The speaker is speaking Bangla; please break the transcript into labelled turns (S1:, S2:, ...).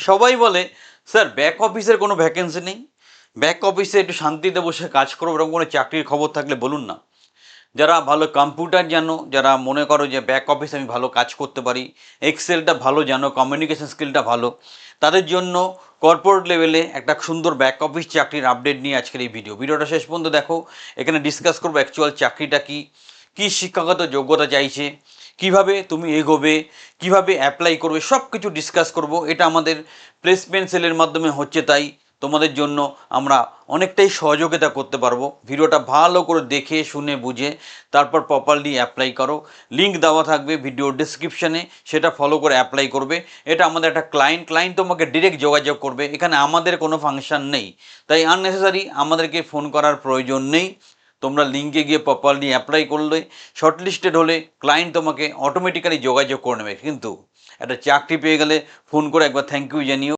S1: সবাই বলে স্যার ব্যাক অফিসের কোনো ভ্যাকেন্সি নেই, ব্যাক অফিসে একটু শান্তিতে বসে কাজ করবো, এরকম কোনো চাকরির খবর থাকলে বলুন না। যারা ভালো কম্পিউটার জানো, যারা মনে করো যে ব্যাক অফিসে আমি ভালো কাজ করতে পারি, এক্সেলটা ভালো জানো, কমিউনিকেশন স্কিলটা ভালো, তাদের জন্য কর্পোরেট লেভেলে একটা সুন্দর ব্যাক অফিস চাকরির আপডেট নিয়ে আজকের এই ভিডিওটা শেষ পর্যন্ত দেখো। এখানে ডিসকাস করবো অ্যাকচুয়াল চাকরিটা কি, কী শিক্ষাগত যোগ্যতা চাইছে, কিভাবে তুমি এগোবে, কিভাবে অ্যাপ্লাই করবে, সব কিছু ডিসকাস করব। এটা আমাদের প্লেসমেন্ট সেলের মাধ্যমে হচ্ছে, তাই তোমাদের জন্য আমরা অনেকটাই সহযোগিতা করতে পারবো। ভিডিওটা ভালো করে দেখে শুনে বুঝে তারপর প্রপারলি অ্যাপ্লাই করো। লিঙ্ক দেওয়া থাকবে ভিডিও ডিসক্রিপশানে, সেটা ফলো করে অ্যাপ্লাই করবে। এটা আমাদের একটা ক্লায়েন্ট তোমাকে ডিরেক্ট যোগাযোগ করবে, এখানে আমাদের কোনো ফাংশন নেই, তাই আননেসেসারি আমাদেরকে ফোন করার প্রয়োজন নেই। তোমরা লিঙ্কে গিয়ে প্রপারলি অ্যাপ্লাই করলে শর্টলিস্টেড হলে ক্লায়েন্ট তোমাকে অটোমেটিক্যালি যোগাযোগ করে নেবে। কিন্তু একটা চাকরি পেয়ে গেলে ফোন করে একবার থ্যাংক ইউ জানিও।